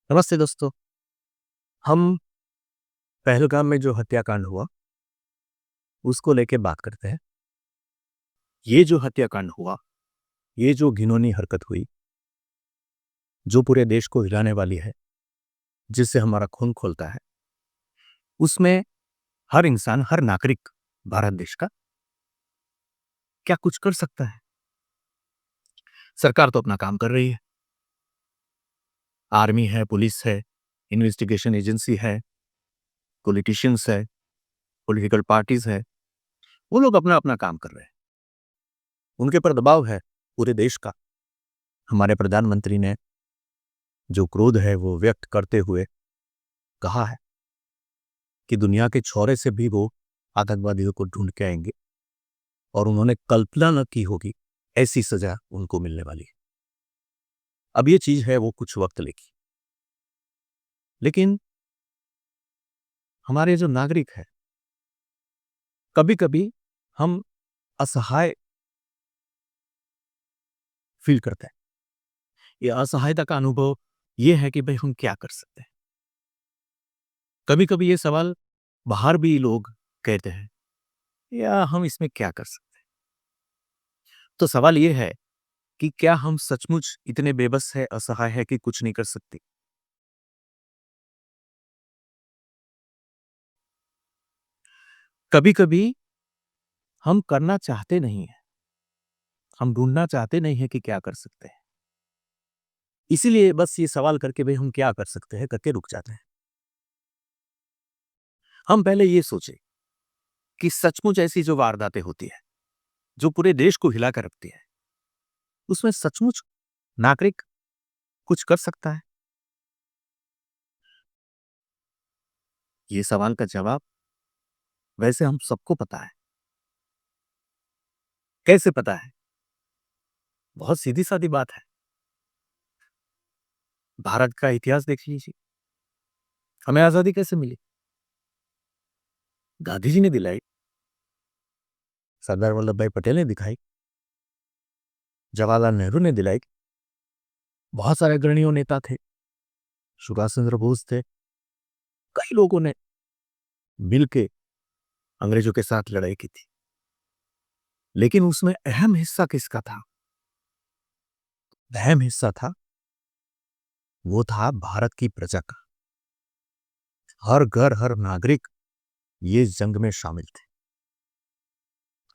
नमस्ते दोस्तों। हम पहलगाम में जो हत्याकांड हुआ उसको लेके बात करते हैं। ये जो हत्याकांड हुआ, ये जो घिनौनी हरकत हुई, जो पूरे देश को हिलाने वाली है, जिससे हमारा खून खौलता है, उसमें हर इंसान, हर नागरिक भारत देश का क्या कुछ कर सकता है? सरकार तो अपना काम कर रही है। आर्मी है, पुलिस है, इन्वेस्टिगेशन एजेंसी है, पॉलिटिशियंस है, पॉलिटिकल पार्टीज है, वो लोग अपना अपना काम कर रहे हैं। उनके पर दबाव है पूरे देश का। हमारे प्रधानमंत्री ने जो क्रोध है वो व्यक्त करते हुए कहा है कि दुनिया के छौरे से भी वो आतंकवादियों को ढूंढ के आएंगे और उन्होंने कल्पना न की होगी ऐसी सजा उनको मिलने वाली है। अब ये चीज है वो कुछ वक्त लेगी, लेकिन हमारे जो नागरिक है, कभी कभी हम असहाय फील करते हैं। ये असहायता का अनुभव ये है कि भाई हम क्या कर सकते हैं। कभी कभी ये सवाल बाहर भी लोग कहते हैं, या हम इसमें क्या कर सकते हैं। तो सवाल ये है कि क्या हम सचमुच इतने बेबस है, असहाय है कि कुछ नहीं कर सकते। कभी कभी हम करना चाहते नहीं है, हम ढूंढना चाहते नहीं है कि क्या कर सकते हैं। इसीलिए बस ये सवाल करके भाई हम क्या कर सकते हैं करके रुक जाते हैं। हम पहले ये सोचे कि सचमुच ऐसी जो वारदातें होती है, जो पूरे देश को हिला कर रखती है, उसमें सचमुच नागरिक कुछ कर सकता है। ये सवाल का जवाब वैसे हम सबको पता है। कैसे पता है? बहुत सीधी सादी बात है। भारत का इतिहास देख लीजिए। हमें आजादी कैसे मिली? गांधी जी ने दिलाई, सरदार वल्लभ भाई पटेल ने दिखाई, जवाहरलाल नेहरू ने दिलाई, बहुत सारे अग्रणीय नेता थे, सुभाष चंद्र बोस थे। कई लोगों ने मिलके अंग्रेजों के साथ लड़ाई की थी। लेकिन उसमें अहम हिस्सा किसका था? अहम हिस्सा था, वो था भारत की प्रजा का। हर घर, हर नागरिक ये जंग में शामिल थे।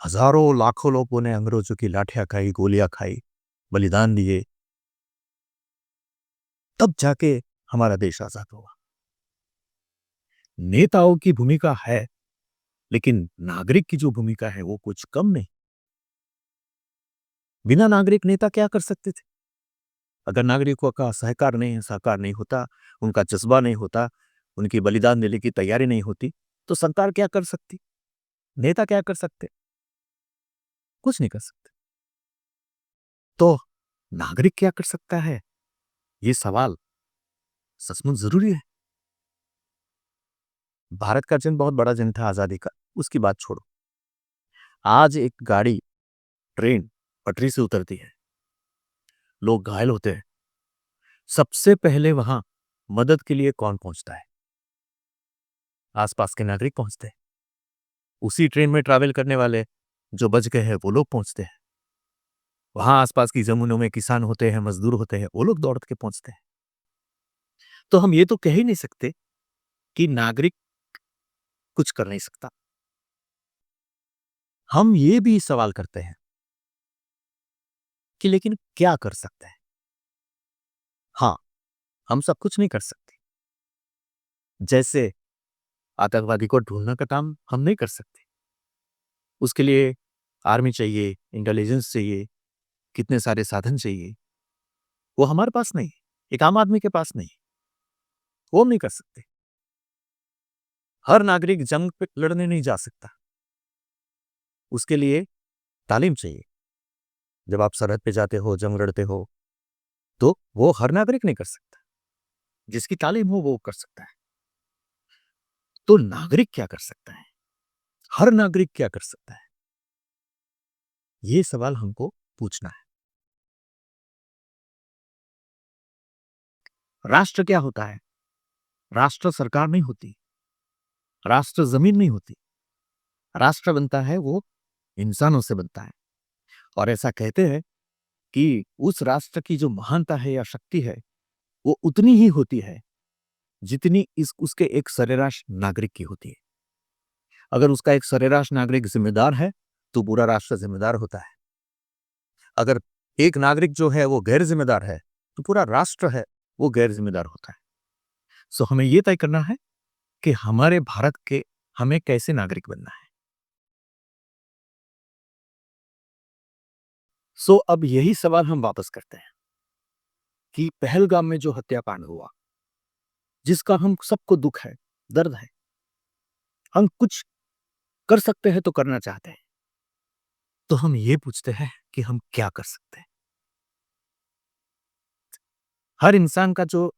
हजारों लाखों लोगों ने अंग्रेजों की लाठियां खाई, गोलियां खाई, बलिदान दिए, तब जाके हमारा देश आजाद हुआ। नेताओं की भूमिका है, लेकिन नागरिक की जो भूमिका है वो कुछ कम नहीं। बिना नागरिक नेता क्या कर सकते थे? अगर नागरिकों का सहकार नहीं, सहकार नहीं होता, उनका जज्बा नहीं होता, उनकी बलिदान देने की तैयारी नहीं होती, तो सरकार क्या कर सकती? नेता क्या कर सकते? कुछ नहीं कर सकते। तो नागरिक क्या कर सकता है? ये सवाल सचमुच जरूरी है। भारत का जन्म बहुत बड़ा जन्म था आजादी का, उसकी बात छोड़ो। आज एक गाड़ी, ट्रेन पटरी से उतरती है, लोग घायल होते हैं, सबसे पहले वहां मदद के लिए कौन पहुंचता है? आसपास के नागरिक पहुंचते हैं। उसी ट्रेन में ट्रैवल करने वाले जो बच गए हैं वो लोग पहुंचते हैं। वहां आसपास की जमीनों में किसान होते हैं, मजदूर होते हैं, वो लोग दौड़ के पहुंचते हैं। तो हम ये तो कह ही नहीं सकते कि नागरिक कुछ कर नहीं सकता। हम ये भी सवाल करते हैं कि लेकिन क्या कर सकते हैं? हाँ, हम सब कुछ नहीं कर सकते। जैसे आतंकवादी को ढूंढने का काम हम नहीं कर सकते। उसके लिए आर्मी चाहिए, इंटेलिजेंस चाहिए, कितने सारे साधन चाहिए, वो हमारे पास नहीं, एक आम आदमी के पास नहीं। वो हम नहीं कर सकते। हर नागरिक जंग पे लड़ने नहीं जा सकता। उसके लिए तालीम चाहिए। जब आप सरहद पे जाते हो, जंग लड़ते हो, तो वो हर नागरिक नहीं कर सकता। जिसकी तालीम हो वो कर सकता है। तो नागरिक क्या कर सकता है? हर नागरिक क्या कर सकता है? ये सवाल हमको पूछना है। राष्ट्र क्या होता है? राष्ट्र सरकार नहीं होती, राष्ट्र जमीन नहीं होती, राष्ट्र बनता है वो इंसानों से बनता है। और ऐसा कहते हैं कि उस राष्ट्र की जो महानता है या शक्ति है, वो उतनी ही होती है जितनी इस उसके एक सरेराश नागरिक की होती है। अगर उसका एक सरेराश नागरिक जिम्मेदार है, तो पूरा राष्ट्र जिम्मेदार होता है। अगर एक नागरिक जो है वो गैर जिम्मेदार है, तो पूरा राष्ट्र है वो गैर जिम्मेदार होता है। सो हमें ये तय करना है कि हमारे भारत के हमें कैसे नागरिक बनना है। सो अब यही सवाल हम वापस करते हैं कि पहलगाम में जो हत्याकांड हुआ, जिसका हम सबको दुख है, दर्द है, हम कुछ कर सकते हैं तो करना चाहते हैं, तो हम ये पूछते हैं कि हम क्या कर सकते हैं। हर इंसान का जो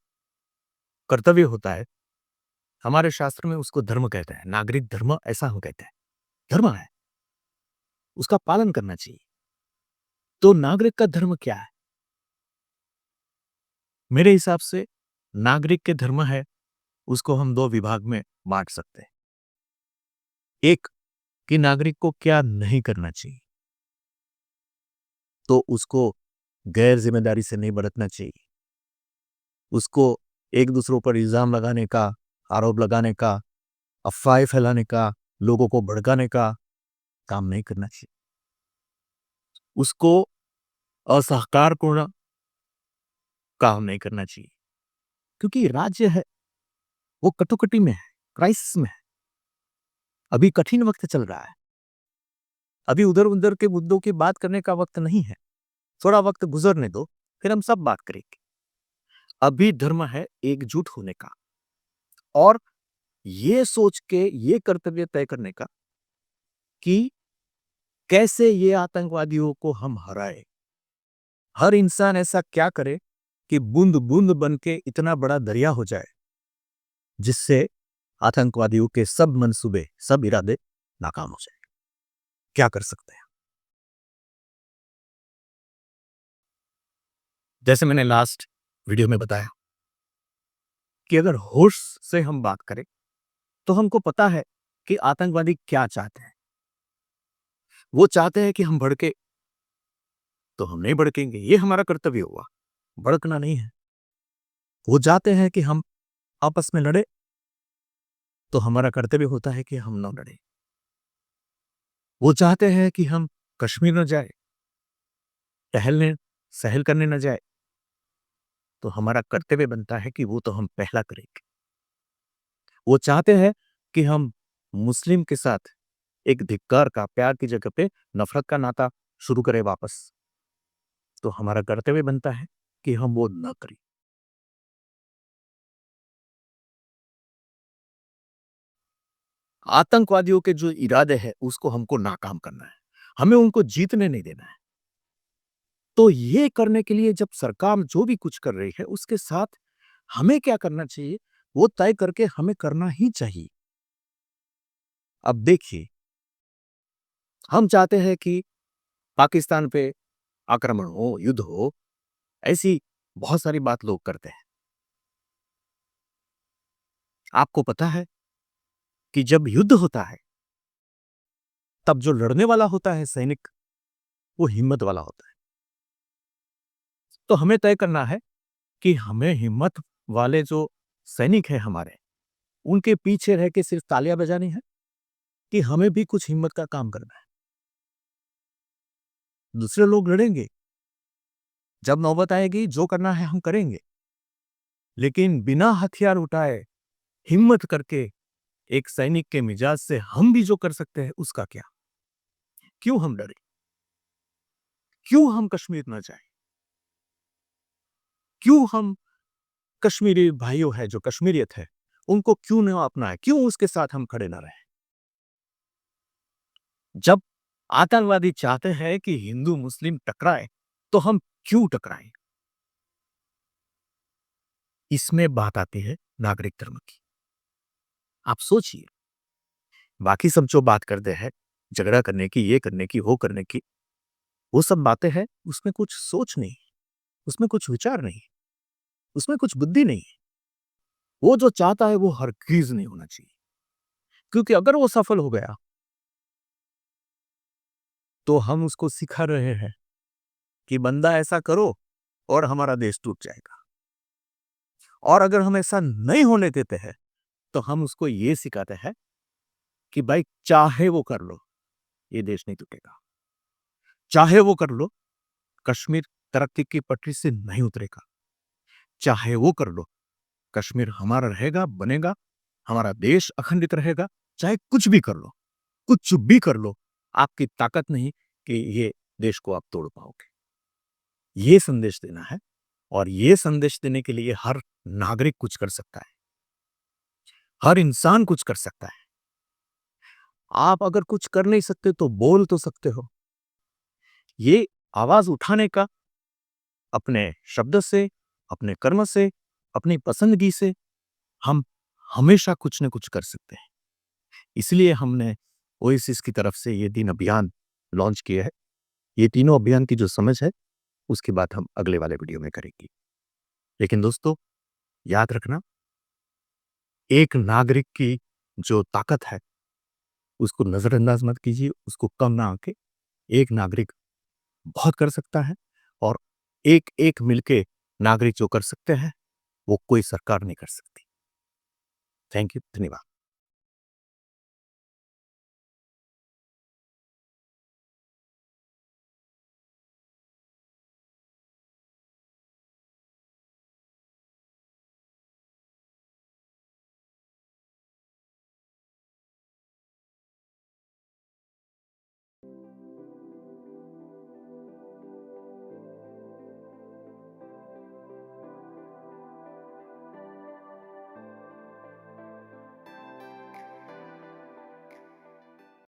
कर्तव्य होता है, हमारे शास्त्र में उसको धर्म कहते हैं। नागरिक धर्म ऐसा हम कहते हैं, धर्म है, उसका पालन करना चाहिए। तो नागरिक का धर्म क्या है? मेरे हिसाब से नागरिक के धर्म है, उसको हम दो विभाग में बांट सकते हैं। एक, कि नागरिक को क्या नहीं करना चाहिए, तो उसको गैर जिम्मेदारी से नहीं बरतना चाहिए, उसको एक दूसरों पर इल्जाम लगाने का, आरोप लगाने का, अफवाहें फैलाने का, लोगों को भड़काने का काम नहीं करना चाहिए। उसको असहकारपूर्ण काम नहीं करना चाहिए, क्योंकि राज्य है वो कटोकटी में है, क्राइसिस में है। अभी कठिन वक्त चल रहा है, अभी उधर उधर के मुद्दों की बात करने का वक्त नहीं है। थोड़ा वक्त गुजरने दो, फिर हम सब बात करेंगे। अभी धर्म है एकजुट होने का, और ये सोच के ये कर्तव्य तय करने का कि कैसे ये आतंकवादियों को हम हराए। हर इंसान ऐसा क्या करे कि बूंद बूंद बन के इतना बड़ा दरिया हो जाए, जिससे आतंकवादियों के सब मंसूबे, सब इरादे नाकाम हो जाए। क्या कर सकते हैं? जैसे मैंने लास्ट वीडियो में बताया कि अगर होश से हम बात करें, तो हमको पता है कि आतंकवादी क्या चाहते हैं। वो चाहते हैं कि हम भड़के, तो हम नहीं भड़केंगे, ये हमारा कर्तव्य हुआ, भड़कना नहीं है। वो चाहते हैं कि हम आपस में लड़े, तो हमारा कर्तव्य होता है कि हम न लड़े। वो चाहते हैं कि हम कश्मीर न जाए, टहलने सहल करने न जाए, तो हमारा कर्तव्य बनता है कि वो तो हम पहला करेंगे। वो चाहते हैं कि हम मुस्लिम के साथ एक धिक्कार का, प्यार की जगह पे नफरत का नाता शुरू करें वापस, तो हमारा कर्तव्य बनता है कि हम वो न करें। आतंकवादियों के जो इरादे हैं उसको हमको नाकाम करना है, हमें उनको जीतने नहीं देना है। तो ये करने के लिए जब सरकार जो भी कुछ कर रही है, उसके साथ हमें क्या करना चाहिए, वो तय करके हमें करना ही चाहिए। अब देखिए, हम चाहते हैं कि पाकिस्तान पे आक्रमण हो, युद्ध हो, ऐसी बहुत सारी बात लोग करते हैं। आपको पता है कि जब युद्ध होता है, तब जो लड़ने वाला होता है सैनिक, वो हिम्मत वाला होता है। तो हमें तय करना है कि हमें हिम्मत वाले जो सैनिक हैं हमारे, उनके पीछे रह के सिर्फ तालियां बजानी है, कि हमें भी कुछ हिम्मत का काम करना है। दूसरे लोग लड़ेंगे, जब नौबत आएगी जो करना है हम करेंगे, लेकिन बिना हथियार उठाए, हिम्मत करके एक सैनिक के मिजाज से हम भी जो कर सकते हैं उसका क्या? क्यों हम डरे? क्यों हम कश्मीर न जाए? क्यों हम कश्मीरी भाइयों है जो कश्मीरियत है, उनको क्यों न अपनाए? क्यों उसके साथ हम खड़े न रहे? जब आतंकवादी चाहते हैं कि हिंदू मुस्लिम टकराए, तो हम क्यों टकराएं? इसमें बात आती है नागरिक धर्म की। आप सोचिए, बाकी सब जो बात करते हैं, झगड़ा करने की, ये करने की, वो करने की, वो सब बातें हैं, उसमें कुछ सोच नहीं, उसमें कुछ विचार नहीं। उसमें कुछ बुद्धि नहीं है। वो जो चाहता है वो हरगिज नहीं होना चाहिए, क्योंकि अगर वो सफल हो गया तो हम उसको सिखा रहे हैं कि बंदा ऐसा करो और हमारा देश टूट जाएगा। और अगर हम ऐसा नहीं होने देते हैं तो हम उसको ये सिखाते हैं कि भाई चाहे वो कर लो, ये देश नहीं टूटेगा। चाहे वो कर लो, कश्मीर तरक्की की पटरी से नहीं उतरेगा। चाहे वो कर लो, कश्मीर हमारा रहेगा, बनेगा, हमारा देश अखंडित रहेगा। चाहे कुछ भी कर लो, कुछ भी कर लो, आपकी ताकत नहीं कि ये देश को आप तोड़ पाओगे। ये संदेश देना है, और ये संदेश देने के लिए हर नागरिक कुछ कर सकता है, हर इंसान कुछ कर सकता है। आप अगर कुछ कर नहीं सकते तो बोल तो सकते हो। ये आवाज उठाने का, अपने शब्द से, अपने कर्म से, अपनी पसंदगी से हम हमेशा कुछ न कुछ कर सकते हैं। इसलिए हमने ओएसिस की तरफ से ये 3 अभियान लॉन्च किए हैं। ये तीनों अभियान की जो समझ है, उसकी बात हम अगले वाले वीडियो में करेंगे। लेकिन दोस्तों, याद रखना, एक नागरिक की जो ताकत है, उसको नजरअंदाज मत कीजिए, उसको कम ना आंके। एक नागरिक बहुत कर सकता है, और एक-एक मिलके नागरिक जो कर सकते हैं, वो कोई सरकार नहीं कर सकती। थैंक यू, धन्यवाद।